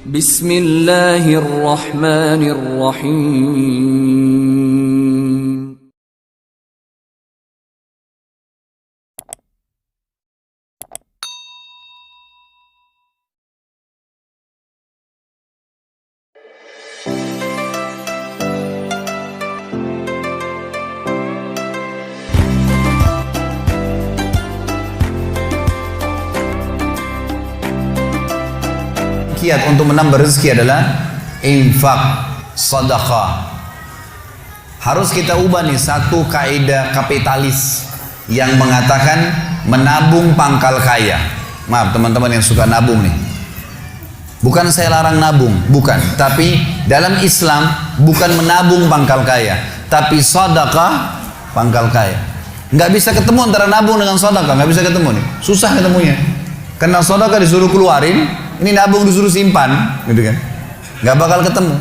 Bismillahirrahmanirrahim. Kiat untuk menambah rezeki adalah infak, sedekah. Harus kita ubah nih satu kaidah kapitalis yang mengatakan menabung pangkal kaya. Maaf teman-teman yang suka nabung nih. Bukan saya larang nabung, bukan. Tapi dalam Islam bukan menabung pangkal kaya, tapi sedekah pangkal kaya. Nggak bisa ketemu antara nabung dengan sedekah, nggak bisa ketemu nih. Susah ketemunya. Karena sedekah disuruh keluarin, ini nabung disuruh simpan, gitu kan? Nggak bakal ketemu.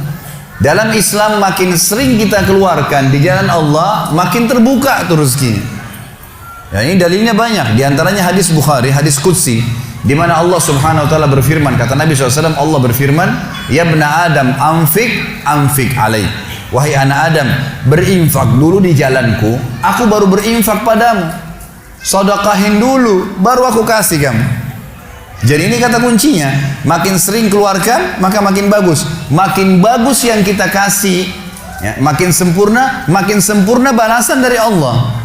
Dalam Islam makin sering kita keluarkan di jalan Allah, makin terbuka tuh rezekinya. Ya, ini dalilnya banyak. Di antaranya hadis Bukhari, hadis Qudsi, di mana Allah Subhanahu wa taala berfirman, kata Nabi SAW, Allah berfirman, "Ya bna Adam, anfik alaih." Wahai anak Adam, berinfak dulu di jalanku, aku baru berinfak padamu. Sedekahin dulu, baru aku kasih kamu. Jadi ini kata kuncinya, makin sering keluarkan maka makin bagus. Makin bagus yang kita kasih, ya, makin sempurna balasan dari Allah.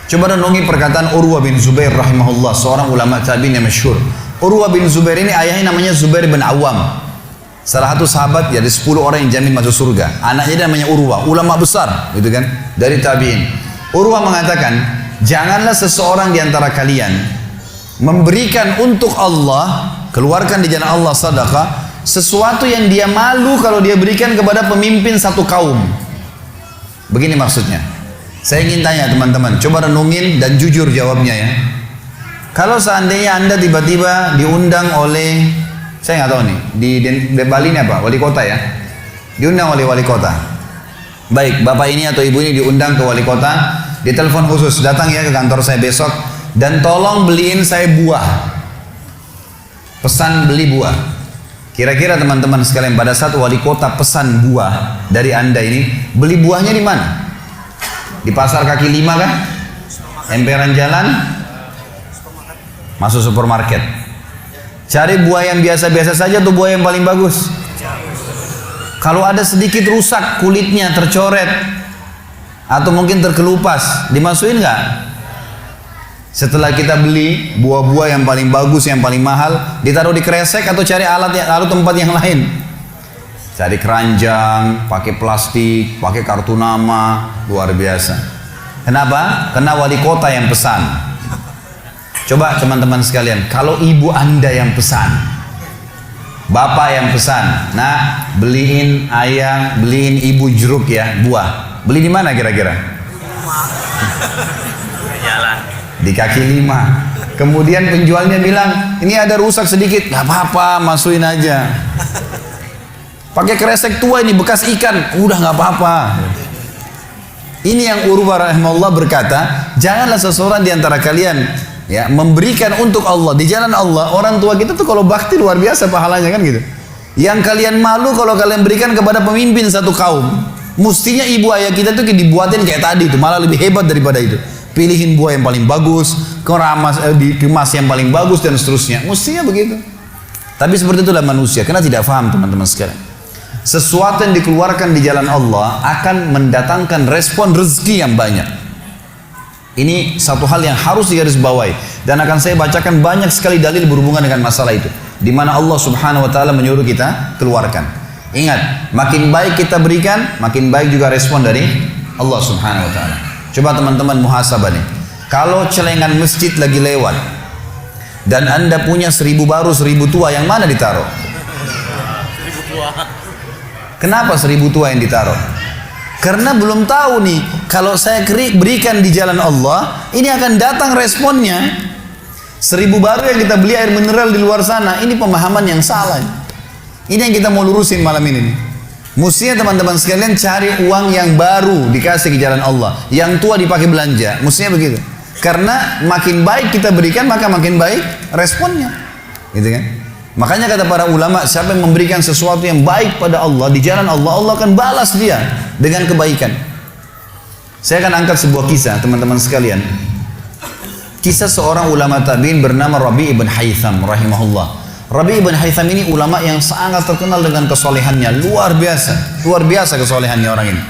Coba renungi perkataan Urwah bin Zubair rahimahullah, seorang ulama tabi'in yang masyhur. Urwah bin Zubair ini ayahnya namanya Zubair bin Awam, salah satu sahabat dari 10 orang yang jamin masuk surga. Anaknya namanya Urwah, ulama besar, gitu kan, dari tabi'in. Urwah mengatakan, janganlah seseorang di antara kalian memberikan untuk Allah, keluarkan di jalan Allah sedekah, sesuatu yang dia malu kalau dia berikan kepada pemimpin satu kaum. Begini maksudnya. Saya ingin tanya teman-teman, coba renungin dan jujur jawabnya ya. Kalau seandainya Anda tiba-tiba diundang oleh, saya nggak tahu nih, di Bali ini apa? Wali kota ya? Diundang oleh wali kota. Baik, bapak ini atau ibu ini diundang ke wali kota, ditelepon khusus, datang ya ke kantor saya besok, dan tolong beliin saya buah. Pesan beli buah. Kira-kira teman-teman sekalian, pada saat wali kota pesan buah dari Anda ini, beli buahnya di mana? Di pasar kaki 5 kah? Emperan jalan? Masuk supermarket. Cari buah yang biasa-biasa saja atau buah yang paling bagus? Kalau ada sedikit rusak, kulitnya tercoret atau mungkin terkelupas, dimasukin nggak? Setelah kita beli buah-buah yang paling bagus, yang paling mahal, ditaruh di kresek atau cari alat tempat yang lain. Cari keranjang, pakai plastik, pakai kartu nama, luar biasa. Kenapa? Karena wali kota yang pesan. Coba teman-teman sekalian, kalau ibu Anda yang pesan, bapak yang pesan, nah beliin ayah, beliin ibu jeruk ya, buah. Beli di mana kira-kira? Di kaki 5. Kemudian penjualnya bilang, ini ada rusak sedikit, nggak apa-apa, masukin aja. Pakai kresek tua ini bekas ikan, udah nggak apa-apa. Ini yang Urwah rahimahullah berkata, janganlah seseorang di antara kalian ya memberikan untuk Allah di jalan Allah. Orang tua kita tuh kalau bakti luar biasa pahalanya kan gitu. Yang kalian malu kalau kalian berikan kepada pemimpin satu kaum. Mestinya ibu ayah kita tuh dibuatin kayak tadi itu, malah lebih hebat daripada itu. Pilihin buah yang paling bagus, dikemas yang paling bagus dan seterusnya. Mestinya begitu. Tapi seperti itulah manusia, karena tidak paham teman-teman sekalian. Sesuatu yang dikeluarkan di jalan Allah akan mendatangkan respon rezeki yang banyak. Ini satu hal yang harus digarisbawahi, dan akan saya bacakan banyak sekali dalil berhubungan dengan masalah itu, di mana Allah Subhanahu wa taala menyuruh kita keluarkan. Ingat, makin baik kita berikan, makin baik juga respon dari Allah Subhanahu wa taala. Coba teman-teman muhasabah nih. Kalau celengan masjid lagi lewat dan Anda punya 1000 baru 1000 tua, yang mana ditaruh? 1000 tua. Kenapa 1000 tua yang ditaruh? Karena belum tahu nih, kalau saya berikan di jalan Allah, ini akan datang responnya. 1000 baru yang kita beli air mineral di luar sana, ini pemahaman yang salah. Ini yang kita mau lurusin malam ini nih. Mestinya teman-teman sekalian cari uang yang baru dikasih ke jalan Allah, yang tua dipakai belanja. Mestinya begitu. Karena makin baik kita berikan, maka makin baik responnya, gitu kan? Makanya kata para ulama, siapa yang memberikan sesuatu yang baik pada Allah di jalan Allah, Allah akan balas dia dengan kebaikan. Saya akan angkat sebuah kisah teman-teman sekalian. Kisah seorang ulama tabi'in bernama Rabi' ibn Haytham rahimahullah. Rabi' ibn Haytham ini ulama yang sangat terkenal dengan kesolehannya, luar biasa kesolehannya orang ini.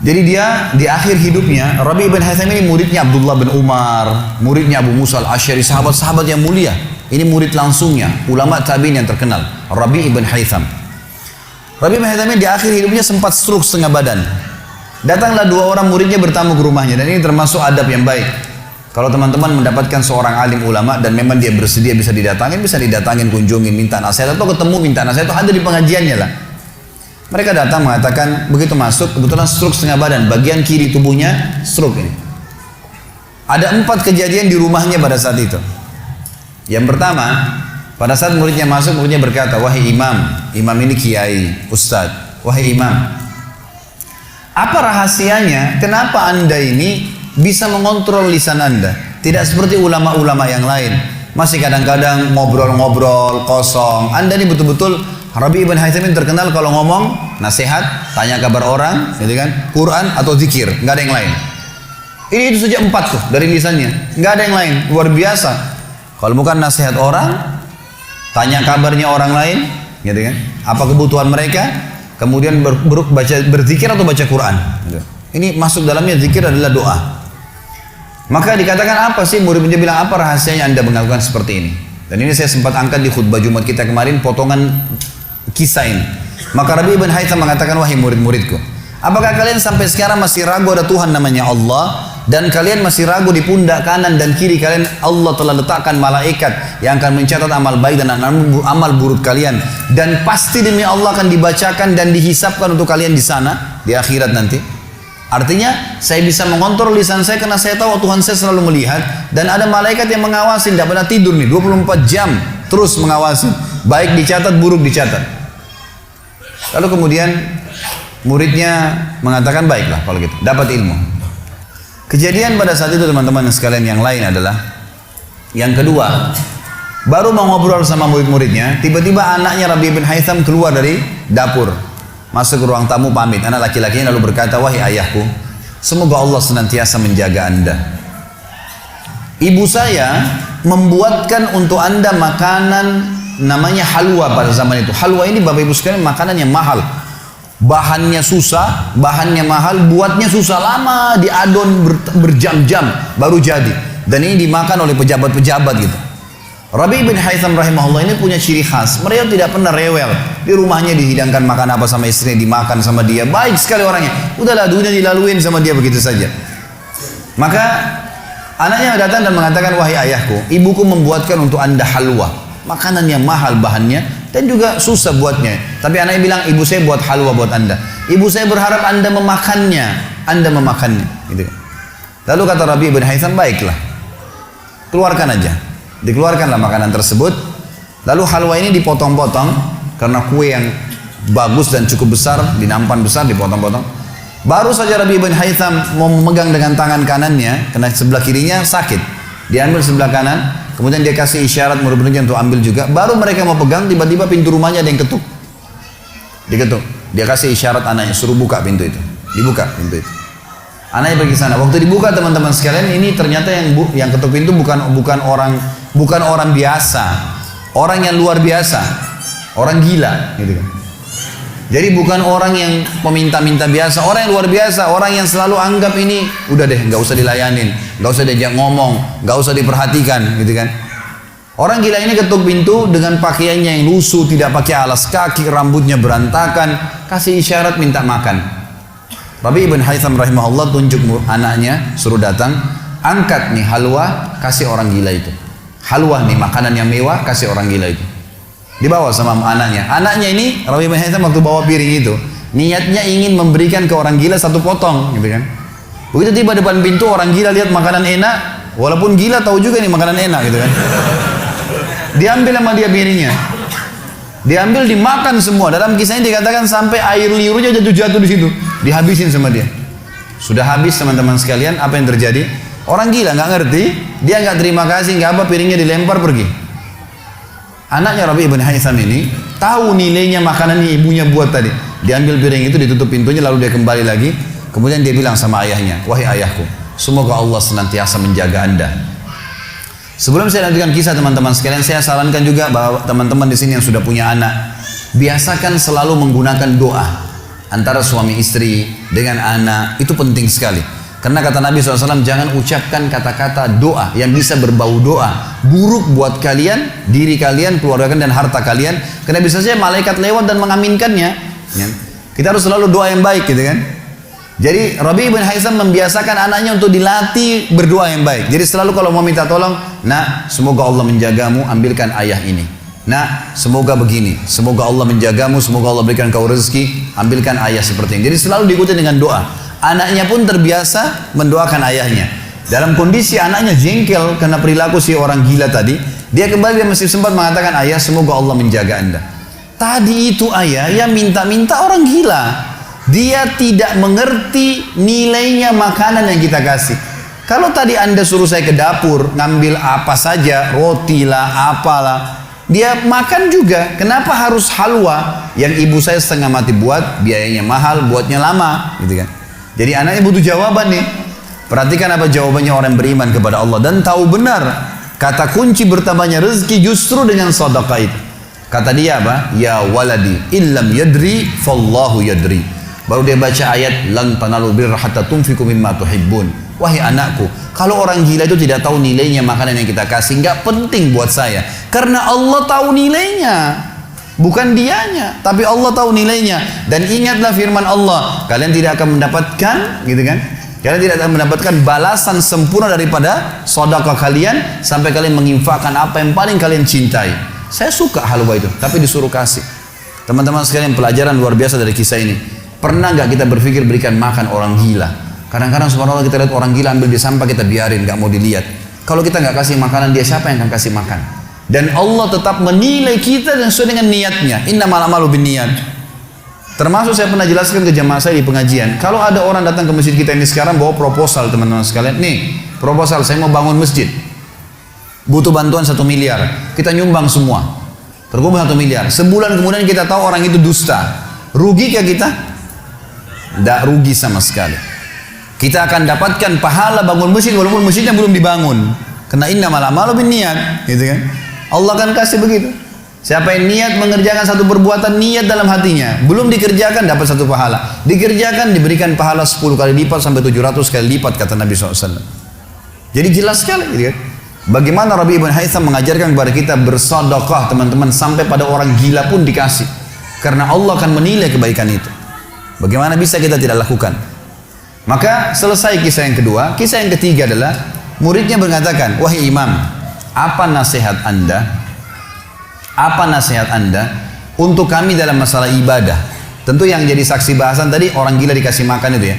Jadi dia di akhir hidupnya, Rabi' ibn Haytham ini muridnya Abdullah bin Umar, muridnya Abu Musa al-Asy'ari, sahabat-sahabat yang mulia. Ini murid langsungnya, ulama tabi'in yang terkenal, Rabi' ibn Haytham. Rabi' ibn Haytham ini di akhir hidupnya sempat stroke setengah badan. Datanglah 2 orang muridnya bertamu ke rumahnya, dan ini termasuk adab yang baik. Kalau teman-teman mendapatkan seorang alim ulama dan memang dia bersedia bisa didatangin, kunjungin, minta nasihat atau ketemu minta nasihat, atau ada di pengajiannya lah. Mereka datang mengatakan, begitu masuk kebetulan stroke setengah badan, bagian kiri tubuhnya stroke ini. Ada 4 kejadian di rumahnya pada saat itu. Yang pertama, pada saat muridnya masuk, muridnya berkata, wahai imam ini kiai, ustadz, wahai imam, apa rahasianya kenapa anda ini bisa mengontrol lisan anda? Tidak seperti ulama-ulama yang lain, masih kadang-kadang ngobrol-ngobrol kosong. Anda ini betul-betul, Rabi' ibn Haytham terkenal kalau ngomong nasihat, tanya kabar orang, gitu kan, Quran atau zikir, nggak ada yang lain. Ini itu saja 4 tuh dari lisannya, nggak ada yang lain, luar biasa. Kalau bukan nasihat orang, tanya kabarnya orang lain, gitu kan, apa kebutuhan mereka, kemudian berzikir atau baca Quran. Gitu. Ini masuk dalamnya zikir adalah doa. Maka dikatakan apa sih, murid-muridnya bilang apa rahasianya anda melakukan seperti ini? Dan ini saya sempat angkat di khutbah Jumat kita kemarin potongan kisah ini. Maka Rabi' ibn Haytham mengatakan, wahai murid-muridku, apakah kalian sampai sekarang masih ragu ada Tuhan namanya Allah, dan kalian masih ragu di pundak kanan dan kiri kalian Allah telah letakkan malaikat yang akan mencatat amal baik dan amal buruk kalian, dan pasti demi Allah akan dibacakan dan dihisapkan untuk kalian di sana di akhirat nanti? Artinya saya bisa mengontrol lisan saya karena saya tahu Tuhan saya selalu melihat, dan ada malaikat yang mengawasi, tidak pernah tidur nih 24 jam terus mengawasi, baik dicatat buruk dicatat. Lalu kemudian muridnya mengatakan, baiklah kalau gitu, dapat ilmu. Kejadian pada saat itu teman-teman sekalian yang lain adalah, yang kedua, baru mau ngobrol sama murid-muridnya, tiba-tiba anaknya Rabi' bin Haytham keluar dari dapur, masuk ke ruang tamu pamit. Anak laki-lakinya lalu berkata, wahai ayahku, semoga Allah senantiasa menjaga anda. Ibu saya membuatkan untuk anda makanan namanya halwa pada zaman itu. Halwa ini Bapak Ibu sekalian makanan yang mahal. Bahannya susah, bahannya mahal, buatnya susah, lama diadon berjam-jam baru jadi. Dan ini dimakan oleh pejabat-pejabat gitu. Rabi' bin Haytham rahimahullah ini punya ciri khas, mereka tidak pernah rewel. Di rumahnya dihidangkan makan apa sama istrinya, dimakan sama dia, baik sekali orangnya. Udahlah, dunia dilaluin sama dia begitu saja. Maka anaknya datang dan mengatakan, wahai ayahku, ibuku membuatkan untuk anda halwa, makanan yang mahal bahannya dan juga susah buatnya. Tapi anaknya bilang, ibu saya buat halwa buat anda. Ibu saya berharap anda memakannya, gitu. Lalu kata Rabi' bin Haytham, baiklah, keluarkan aja. Dikeluarkanlah makanan tersebut. Lalu halwa ini dipotong-potong, karena kue yang bagus dan cukup besar, di nampan besar dipotong-potong. Baru saja Rabi' bin Haytham mau memegang dengan tangan kanannya, karena sebelah kirinya sakit, diambil sebelah kanan, kemudian dia kasih isyarat murid-muridnya untuk ambil juga. Baru mereka mau pegang, tiba-tiba pintu rumahnya ada yang ketuk, diketuk. Dia kasih isyarat anaknya, suruh buka pintu itu. Dibuka pintu itu. Anaknya pergi sana. Waktu dibuka teman-teman sekalian, ini ternyata yang ketuk pintu bukan orang biasa, orang yang luar biasa, orang gila, gitu kan. Jadi bukan orang yang peminta-minta biasa, orang yang luar biasa, orang yang selalu anggap ini udah deh, nggak usah dilayanin, nggak usah diajak ngomong, nggak usah diperhatikan, gitu kan. Orang gila ini ketuk pintu dengan pakaiannya yang lusuh, tidak pakai alas kaki, rambutnya berantakan, kasih isyarat minta makan. Rabi' ibn Haytham rahimahullah tunjuk anaknya, suruh datang, angkat nih halwa, kasih orang gila itu. Halwa nih, makanan yang mewah, kasih orang gila itu. Dibawa sama anaknya. Anaknya ini, Rabi' ibn Haytham waktu bawa piring itu, niatnya ingin memberikan ke orang gila 1 potong, gitu kan. Begitu tiba depan pintu, orang gila lihat makanan enak, walaupun gila tahu juga nih makanan enak, gitu kan. Diambil sama dia piringnya. Diambil, dimakan semua. Dalam kisahnya dikatakan sampai air liurnya jatuh di situ, dihabisin sama dia. Sudah habis teman-teman sekalian, apa yang terjadi? Orang gila nggak ngerti, dia nggak terima kasih, nggak apa, piringnya dilempar pergi. Anaknya Rabi ibn Haytham ini tahu nilainya makanan yang ibunya buat tadi. Diambil piring itu, ditutup pintunya, lalu dia kembali lagi. Kemudian dia bilang sama ayahnya, wahai ayahku, semoga Allah senantiasa menjaga Anda. Sebelum saya lanjutkan kisah teman-teman sekalian, saya sarankan juga bahwa teman-teman di sini yang sudah punya anak, biasakan selalu menggunakan doa antara suami istri dengan anak. Itu penting sekali. Karena kata Nabi SAW, jangan ucapkan kata-kata doa yang bisa berbau doa buruk buat kalian, diri kalian, keluarga kalian, dan harta kalian. Karena bisa saja malaikat lewat dan mengaminkannya. Ya. Kita harus selalu doa yang baik gitu kan. Jadi Rabi bin Haytham membiasakan anaknya untuk dilatih berdoa yang baik. Jadi selalu kalau mau minta tolong, nak semoga Allah menjagamu, ambilkan ayah ini. Nak semoga begini, semoga Allah menjagamu, semoga Allah berikan kau rezeki, ambilkan ayah seperti ini. Jadi selalu diikuti dengan doa. Anaknya pun terbiasa mendoakan ayahnya. Dalam kondisi anaknya jengkel karena perilaku si orang gila tadi, dia kembali dan masih sempat mengatakan, ayah semoga Allah menjaga Anda. Tadi itu ayah yang minta-minta orang gila. Dia tidak mengerti nilainya makanan yang kita kasih. Kalau tadi Anda suruh saya ke dapur ngambil apa saja, roti lah, apalah, dia makan juga. Kenapa harus halwa yang ibu saya setengah mati buat, biayanya mahal, buatnya lama, gitu kan? Jadi anaknya butuh jawaban nih. Perhatikan apa jawabannya orang beriman kepada Allah dan tahu benar kata kunci bertambahnya rezeki justru dengan sedekah itu. Kata dia apa? Ya waladi illam yadri fallahu yadri. Baru dia baca ayat lan tanalu birra hatta tunfiqu mimma tuhibbun. Wahai anakku, kalau orang gila itu tidak tahu nilainya makanan yang kita kasih, nggak penting buat saya. Karena Allah tahu nilainya. Bukan dianya, tapi Allah tahu nilainya. Dan ingatlah firman Allah, kalian tidak akan mendapatkan, gitu kan? Kalian tidak akan mendapatkan balasan sempurna daripada sedekah kalian sampai kalian menginfakkan apa yang paling kalian cintai. Saya suka halwa itu, tapi disuruh kasih. Teman-teman sekalian, pelajaran luar biasa dari kisah ini. Pernah nggak kita berpikir berikan makan orang gila? Kadang-kadang subhanallah kita lihat orang gila ambil di sampah, kita biarin, nggak mau dilihat. Kalau kita nggak kasih makanan dia, siapa yang akan kasih makan? Dan Allah tetap menilai kita dan sesuai dengan niatnya. Innamal a'malu binniyat. Termasuk saya pernah jelaskan ke jamaah saya di pengajian. Kalau ada orang datang ke masjid kita ini sekarang bawa proposal teman-teman sekalian. Nih, proposal saya mau bangun masjid. Butuh bantuan 1 miliar. Kita nyumbang semua. Terkumpul 1 miliar. Sebulan kemudian kita tahu orang itu dusta. Rugi kah kita? Tidak rugi sama sekali. Kita akan dapatkan pahala bangun masjid walaupun masjidnya belum dibangun. Karena innamal a'malu binniyat, gitu kan? Allah akan kasih begitu. Siapa yang niat mengerjakan satu perbuatan, niat dalam hatinya, belum dikerjakan dapat 1 pahala, dikerjakan diberikan pahala 10 kali lipat sampai 700 kali lipat kata Nabi SAW. Jadi jelas sekali gitu kan? Bagaimana Rabi ibn Haytham mengajarkan kepada kita bersedekah teman-teman, sampai pada orang gila pun dikasih, karena Allah akan menilai kebaikan itu. Bagaimana bisa kita tidak lakukan? Maka selesai kisah yang kedua. Kisah yang ketiga adalah muridnya mengatakan, wahai imam, apa nasihat anda untuk kami dalam masalah ibadah? Tentu yang jadi saksi bahasan tadi orang gila dikasih makan itu ya.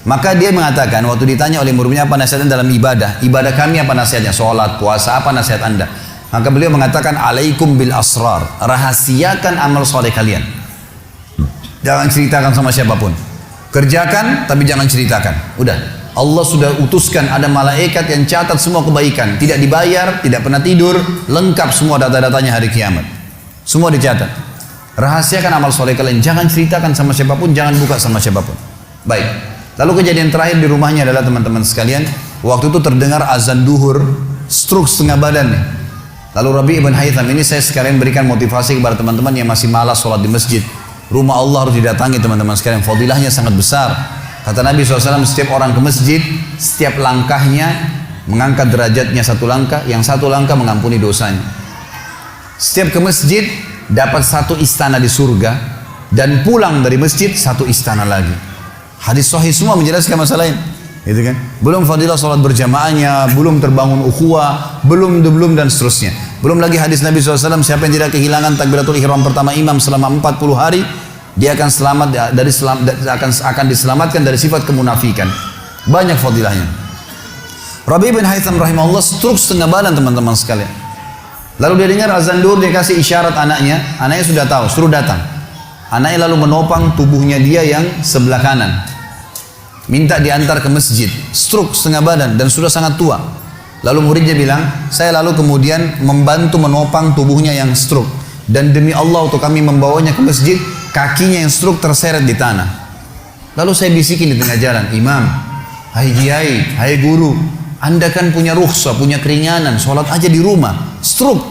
Maka dia mengatakan waktu ditanya oleh muridnya apa nasihat anda dalam ibadah kami apa nasihatnya, sholat, puasa, apa nasihat anda? Maka beliau mengatakan, alaikum bil asrar, rahasiakan amal soleh kalian, jangan ceritakan sama siapapun, kerjakan tapi jangan ceritakan. Udah, Allah sudah utuskan ada malaikat yang catat semua kebaikan, tidak dibayar, tidak pernah tidur, lengkap semua data-datanya hari kiamat, semua dicatat. Rahasiakan amal soleh kalian, jangan ceritakan sama siapapun, jangan buka sama siapapun. Baik, lalu kejadian terakhir di rumahnya adalah teman-teman sekalian, waktu itu terdengar azan duhur, stroke setengah badan nih. Lalu Rabi ibn Haytham ini, saya sekalian berikan motivasi kepada teman-teman yang masih malas sholat di masjid. Rumah Allah harus didatangi teman-teman sekalian, fadilahnya sangat besar. Kata Nabi SAW, setiap orang ke masjid, setiap langkahnya mengangkat derajatnya 1 langkah, yang 1 langkah mengampuni dosanya. Setiap ke masjid dapat 1 istana di surga, dan pulang dari masjid 1 istana lagi. Hadis sahih semua menjelaskan masalah ini, gitu kan? Belum fadilah salat berjamaahnya, belum terbangun ukhuwah, belum dan seterusnya. Belum lagi hadis Nabi SAW, siapa yang tidak kehilangan takbiratul ihram pertama imam selama 40 hari, dia akan akan diselamatkan dari sifat kemunafikan. Banyak fadilahnya. Rabi bin Haytham rahimahullah stroke setengah badan teman-teman sekalian. Lalu dia dengar azan duhur, dia kasih isyarat anaknya sudah tahu, suruh datang. Anaknya lalu menopang tubuhnya dia yang sebelah kanan, minta diantar ke masjid. Stroke setengah badan dan sudah sangat tua. Lalu muridnya bilang, saya lalu kemudian membantu menopang tubuhnya yang stroke. Dan demi Allah untuk kami membawanya ke masjid, kakinya yang stroke terseret di tanah. Lalu saya bisikin di tengah jalan, Imam, hai kiai, hai guru, Anda kan punya rukhsah, punya keringanan, sholat aja di rumah. Stroke,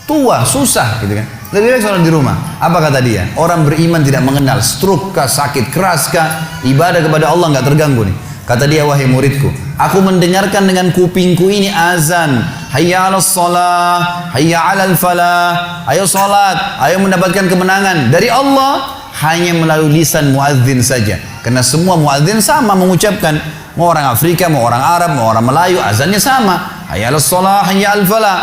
tua, susah gitu kan. Lebih baik sholat di rumah. Apa kata dia? Orang beriman tidak mengenal stroke kah, sakit keras kah, ibadah kepada Allah nggak terganggu nih. Kata dia, wahai muridku, aku mendengarkan dengan kupingku ini azan, hayya 'alas shalah, hayya 'alal falah, ayo salat, ayo mendapatkan kemenangan dari Allah, hanya melalui lisan muadzin saja. Karena semua muadzin sama mengucapkan, mau orang Afrika, mau orang Arab, mau orang Melayu, azannya sama, hayya 'alas shalah, hayya 'alal falah.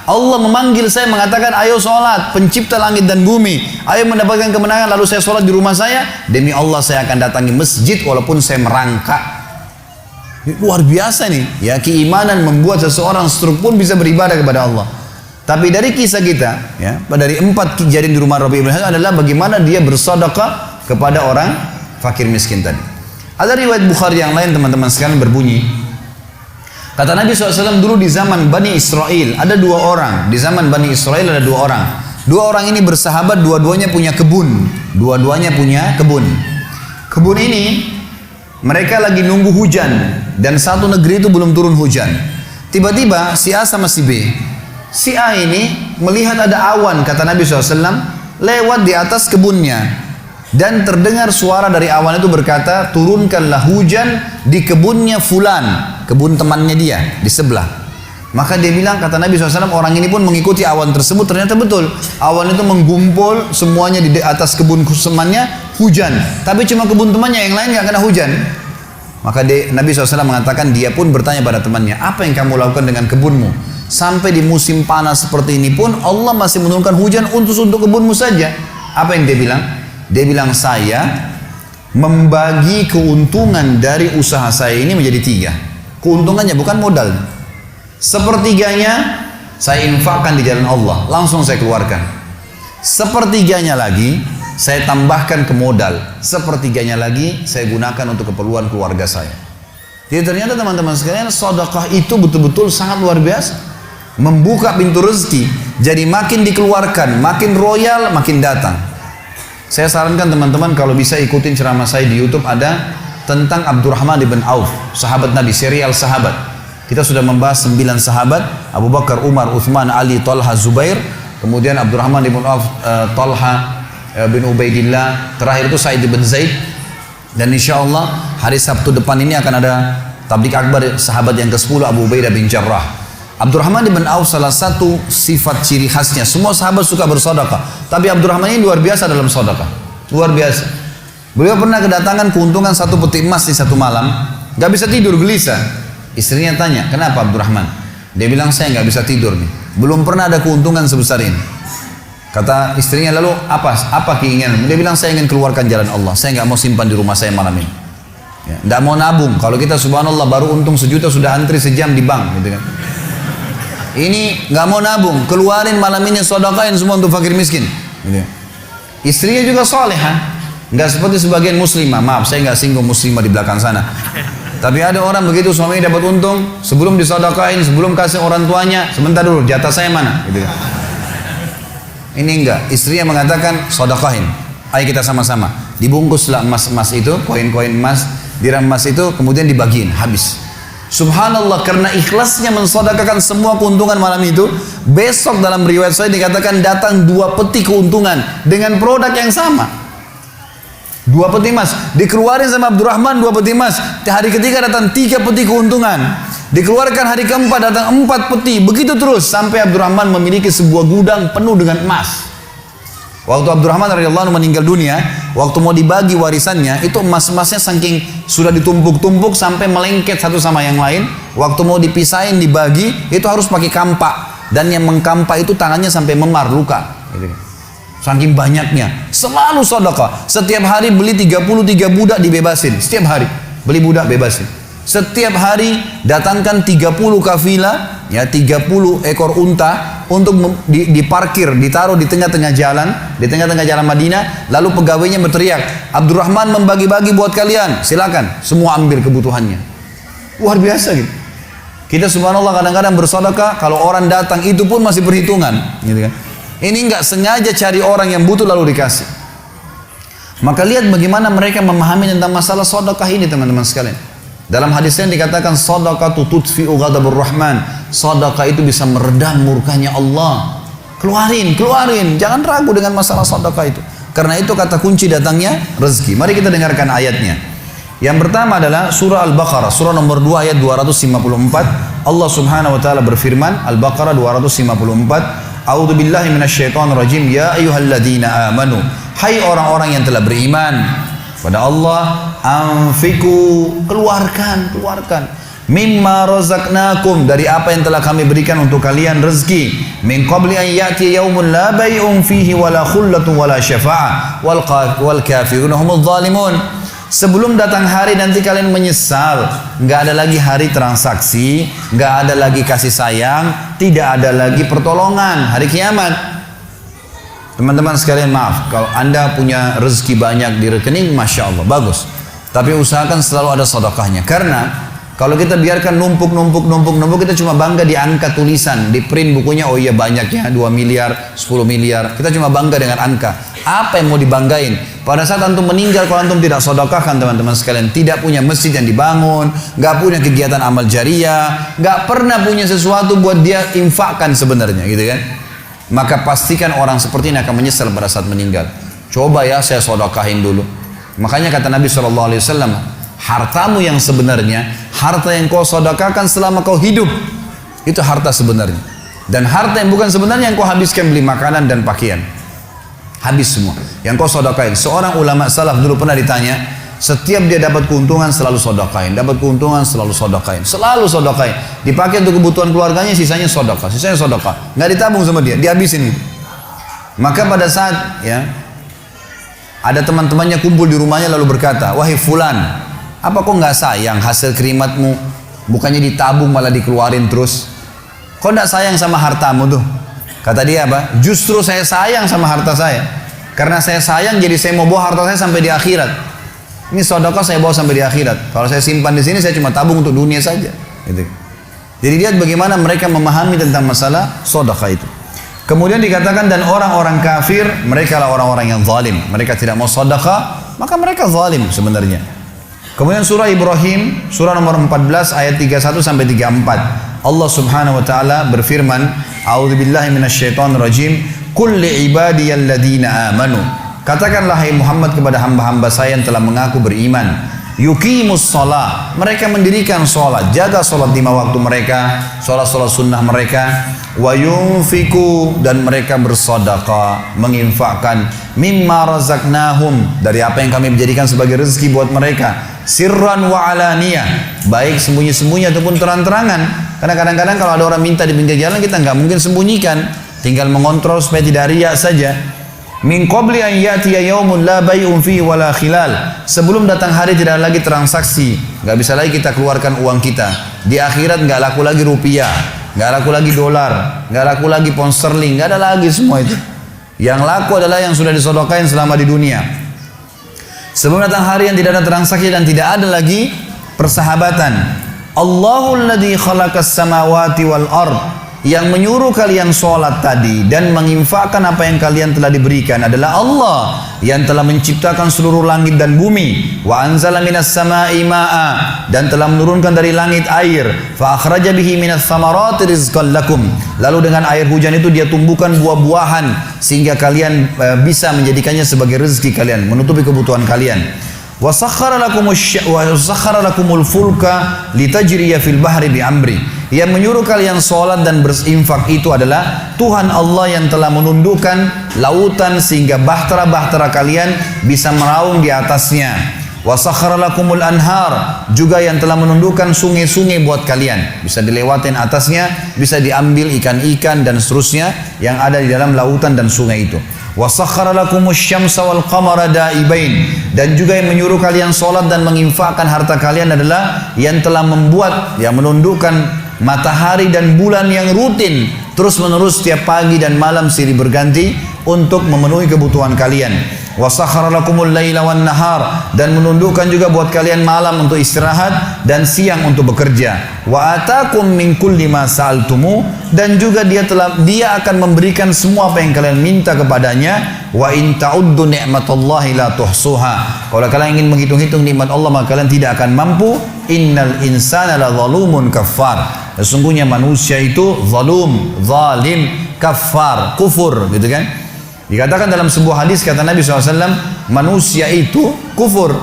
Allah memanggil saya mengatakan, ayo sholat, pencipta langit dan bumi, ayo mendapatkan kemenangan. Lalu saya sholat di rumah saya, demi Allah saya akan datangi masjid walaupun saya merangkak. Luar biasa nih, ya, keimanan membuat seseorang stroke pun bisa beribadah kepada Allah. Tapi dari kisah kita, ya, dari 4 kejadian di rumah Rabi' ibn Hasan adalah bagaimana dia bersedekah kepada orang fakir miskin tadi. Ada riwayat Bukhari yang lain teman-teman sekalian berbunyi, kata Nabi SAW dulu di zaman Bani Israel ada 2 orang. Di zaman Bani Israel ada 2 orang. 2 orang ini bersahabat, dua-duanya punya kebun. Dua-duanya punya kebun. Kebun ini mereka lagi nunggu hujan dan satu negeri itu belum turun hujan. Tiba-tiba si A sama si B. Si A ini melihat ada awan, kata Nabi SAW, lewat di atas kebunnya. Dan terdengar suara dari awan itu berkata, turunkanlah hujan di kebunnya fulan, kebun temannya dia di sebelah. Maka dia bilang, kata Nabi SAW, orang ini pun mengikuti awan tersebut. Ternyata betul, awan itu menggumpul semuanya di atas kebun temannya, hujan. Tapi cuma kebun temannya, yang lain gak kena hujan. Maka Nabi SAW mengatakan, dia pun bertanya pada temannya, apa yang kamu lakukan dengan kebunmu? Sampai di musim panas seperti ini pun Allah masih menurunkan hujan untuk kebunmu saja. Apa yang dia bilang? Dia bilang, saya membagi keuntungan dari usaha saya ini menjadi 3. Keuntungannya bukan modal. Sepertiganya saya infakkan di jalan Allah, langsung saya keluarkan. Sepertiganya lagi saya tambahkan ke modal. Sepertiganya lagi saya gunakan untuk keperluan keluarga saya. Jadi ternyata teman-teman sekalian, sedekah itu betul-betul sangat luar biasa. Membuka pintu rezeki. Jadi makin dikeluarkan, makin royal, makin datang. Saya sarankan teman-teman kalau bisa ikutin ceramah saya di YouTube, ada tentang Abdurrahman bin Auf, sahabat Nabi, serial sahabat. Kita sudah membahas 9 sahabat, Abu Bakar, Umar, Uthman, Ali, Talha, Zubair, kemudian Abdurrahman bin Auf, Talha bin Ubaidillah, terakhir itu Sa'id bin Zaid. Dan insya Allah hari Sabtu depan ini akan ada tablik akbar sahabat yang ke-10, Abu Ubaidah bin Jarrah. Abdurrahman bin Auf salah satu sifat ciri khasnya, semua sahabat suka bersedekah, tapi Abdurrahman ini luar biasa dalam sedekah, luar biasa. Beliau pernah kedatangan keuntungan 1 peti emas di satu malam, gak bisa tidur, gelisah. Istrinya tanya, kenapa Abdurrahman? Dia bilang, saya gak bisa tidur nih, belum pernah ada keuntungan sebesar ini. Kata istrinya, lalu apa keinginan? Dia bilang, saya ingin keluarkan jalan Allah, saya gak mau simpan di rumah saya malam ini. Ya, gak mau nabung. Kalau kita subhanallah baru untung 1 juta sudah antri sejam di bank gitu kan. Ini gak mau nabung, keluarin malam ini, sedekahin semua untuk fakir miskin gitu. Istrinya juga salehah, gak seperti sebagian muslimah. Maaf, saya gak singgung muslimah di belakang sana. Tapi ada orang begitu, suaminya dapat untung, sebelum disedekahin, sebelum kasih orang tuanya, sebentar dulu, jatah saya mana gitu. Ini enggak, istrinya mengatakan sedekahin, ayo kita sama-sama. Dibungkuslah emas-emas itu, koin-koin emas, dirham emas itu, kemudian dibagiin, habis. Subhanallah, karena ikhlasnya mensedekahkan semua keuntungan malam itu, besok dalam riwayat saya dikatakan datang 2 peti keuntungan dengan produk yang sama. 2 peti emas dikeluarin sama Abdurrahman, 2 peti emas. Hari ketiga datang 3 peti keuntungan. Dikeluarkan hari keempat datang 4 peti. Begitu terus sampai Abdurrahman memiliki sebuah gudang penuh dengan emas. Waktu Abdurrahman radhiyallahu anhu meninggal dunia, waktu mau dibagi warisannya, itu emas-emasnya saking sudah ditumpuk-tumpuk sampai melengket satu sama yang lain. Waktu mau dipisahin dibagi, itu harus pakai kampak, dan yang mengkampak itu tangannya sampai memar, luka. Saking banyaknya, selalu sedekah. Setiap hari beli 33 budak dibebasin. Setiap hari beli budak bebasin. Setiap hari datangkan 30 kafilah, ya 30 ekor unta untuk diparkir, ditaruh di tengah-tengah jalan, di tengah-tengah jalan Madinah. Lalu pegawainya berteriak, Abdurrahman membagi-bagi buat kalian, silakan, semua ambil kebutuhannya. Luar biasa gitu. Kita subhanallah kadang-kadang bersedekah, kalau orang datang itu pun masih perhitungan, gitu kan. Ini nggak sengaja cari orang yang butuh lalu dikasih. Maka lihat bagaimana mereka memahami tentang masalah sedekah ini teman-teman sekalian. Dalam hadisnya dikatakan sedekah tutfi'u ghadabur rahman. Sedekah itu bisa meredam murkanya Allah. Keluarin, jangan ragu dengan masalah sedekah itu. Karena itu kata kunci datangnya rezeki. Mari kita dengarkan ayatnya. Yang pertama adalah surah Al-Baqarah, surah nomor 2 ayat 254. Allah Subhanahu wa taala berfirman, Al-Baqarah 254, A'udzu billahi minasyaitonir rajim, ya ayyuhalladzina amanu. Hai orang-orang yang telah beriman pada Allah, anfiku, keluarkan mimma razaqnakum, dari apa yang telah kami berikan untuk kalian rezeki, min qabli an ya'ti yaumun la bay'un fihi wala khullatun wala syafa'ah wal kafirun humudz zalimun. Sebelum datang hari nanti kalian menyesal, nggak ada lagi hari transaksi, nggak ada lagi kasih sayang, tidak ada lagi pertolongan hari kiamat. Teman-teman sekalian, maaf kalau anda punya rezeki banyak di rekening, masya Allah bagus, tapi usahakan selalu ada sedekahnya. Karena kalau kita biarkan numpuk, kita cuma bangga di angka tulisan, di print bukunya, oh iya banyaknya 2 miliar, 10 miliar. Kita cuma bangga dengan angka. Apa yang mau dibanggain? Pada saat antum meninggal, kalau antum tidak sedekahkan teman-teman sekalian, tidak punya masjid yang dibangun, nggak punya kegiatan amal jariah, nggak pernah punya sesuatu buat dia infakkan sebenarnya, gitu kan? Maka pastikan orang seperti ini akan menyesal pada saat meninggal. Coba ya saya sedekahin dulu. Makanya kata Nabi SAW, hartamu yang sebenarnya, harta yang kau sedekahkan selama kau hidup, itu harta sebenarnya. Dan harta yang bukan sebenarnya yang kau habiskan beli makanan dan pakaian, habis semua. Yang kau sedekahin. Seorang ulama salaf dulu pernah ditanya, setiap dia dapat keuntungan selalu sedekahin, dapat keuntungan selalu sedekahin, selalu sedekahin. Dipakai untuk kebutuhan keluarganya, sisanya sedekah, nggak ditabung sama dia, dihabisin. Maka pada saat ya ada teman-temannya kumpul di rumahnya lalu berkata, wahai fulan, apa kau nggak sayang hasil kerimatmu? Bukannya ditabung malah dikeluarin terus. Kau nggak sayang sama hartamu tuh? Kata dia apa? Justru saya sayang sama harta saya. Karena saya sayang, jadi saya mau bawa harta saya sampai di akhirat. Ini sedekah saya bawa sampai di akhirat. Kalau saya simpan di sini, saya cuma tabung untuk dunia saja. Gitu. Jadi lihat bagaimana mereka memahami tentang masalah sedekah itu. Kemudian dikatakan, dan orang-orang kafir, mereka lah orang-orang yang zalim. Mereka tidak mau sedekah, maka mereka zalim sebenarnya. Kemudian surah Ibrahim, surah nomor 14 ayat 31 sampai 34. Allah Subhanahu wa taala berfirman, A'udzubillahi minasyaitonirrajim, Qul li'ibadiyalladzina amanu. Katakanlah hai Muhammad kepada hamba-hamba saya yang telah mengaku beriman, yuqimus shalah, mereka mendirikan sholat, jaga sholat 5 waktu mereka, sholat sunnah mereka, wa yunfiku, dan mereka bersedekah, menginfakkan, mimma razaqnahum, dari apa yang kami menjadikan sebagai rezeki buat mereka, sirran wa alaniyah, baik sembunyi-sembunyi ataupun terang-terangan. Karena kadang-kadang kalau ada orang minta di pinggir jalan, kita nggak mungkin sembunyikan, tinggal mengontrol supaya tidak riak saja. Min qabli an ya'tiya yaumun la bay'un fihi wala khilal, sebelum datang hari tidak ada lagi transaksi, nggak bisa lagi kita keluarkan uang kita. Di akhirat nggak laku lagi rupiah, nggak laku lagi dolar, nggak laku lagi pound sterling, nggak ada lagi semua itu. Yang laku adalah yang sudah disedekahkan selama di dunia. Sebelum datang hari yang tidak ada transaksi dan tidak ada lagi persahabatan. Allahul ladzi khalaqas samawati wal ard, yang menyuruh kalian sholat tadi dan menginfakkan apa yang kalian telah diberikan adalah Allah yang telah menciptakan seluruh langit dan bumi. Wa anzala minas sama'i ma'a, dan telah menurunkan dari langit air. Fa akhraja bihi minas samarati rizqan lakum, lalu dengan air hujan itu dia tumbuhkan buah-buahan sehingga kalian bisa menjadikannya sebagai rezeki kalian, menutupi kebutuhan kalian. Wa sakhkhara lakumul fulka litajriya fil bahri bi amri, yang menyuruh kalian sholat dan berinfak itu adalah Tuhan Allah yang telah menundukkan lautan sehingga bahtera-bahtera kalian bisa meraung di atasnya. Wa sakhkhara lakumul anhar, juga yang telah menundukkan sungai-sungai buat kalian, bisa dilewatin atasnya, bisa diambil ikan-ikan dan seterusnya yang ada di dalam lautan dan sungai itu. Wa sakhkhara lakumus syamsa wal qamara da'ibain, dan juga yang menyuruh kalian sholat dan menginfakkan harta kalian adalah yang telah membuat, yang menundukkan matahari dan bulan yang rutin terus menerus setiap pagi dan malam silih berganti untuk memenuhi kebutuhan kalian. wa sakhara lakumul laila wan nahar, dan menundukkan juga buat kalian malam untuk istirahat dan siang untuk bekerja. Wa atakum min kulli ma sa'altumu, dan juga dia akan memberikan semua apa yang kalian minta kepadanya. Wa in ta'uddu ni'matallahi la tuhsuha, kalau kalian ingin menghitung-hitung nikmat Allah maka kalian tidak akan mampu. Innal insana la zalumun kafar, sesungguhnya manusia itu zalim, kafar, kufur, gitu kan. Dikatakan dalam sebuah hadis, kata Nabi SAW, manusia itu kufur.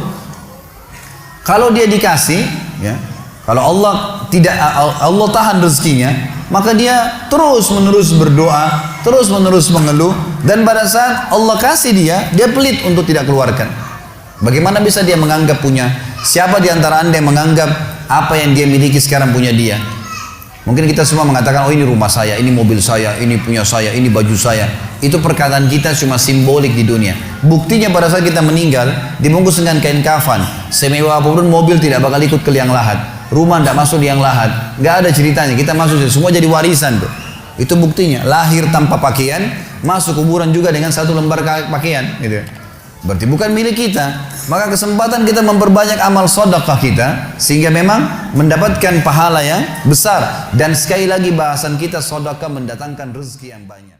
Kalau dia dikasih, ya, kalau Allah tahan rezekinya, maka dia terus menerus berdoa, terus menerus mengeluh, dan pada saat Allah kasih dia pelit untuk tidak keluarkan. Bagaimana bisa dia menganggap punya? Siapa di antara anda yang menganggap apa yang dia miliki sekarang punya dia? Mungkin kita semua mengatakan, oh ini rumah saya, ini mobil saya, ini punya saya, ini baju saya. Itu perkataan kita cuma simbolik di dunia. Buktinya pada saat kita meninggal, dibungkus dengan kain kafan. Semewah apapun mobil tidak bakal ikut ke liang lahat. Rumah tidak masuk liang lahat. Gak ada ceritanya, kita masuk, semua jadi warisan tuh. Itu buktinya, lahir tanpa pakaian, masuk kuburan juga dengan satu lembar pakaian. Gitu. Berarti bukan milik kita. Maka kesempatan kita memperbanyak amal sedekah kita, sehingga memang mendapatkan pahala yang besar. Dan sekali lagi bahasan kita, sedekah mendatangkan rezeki yang banyak.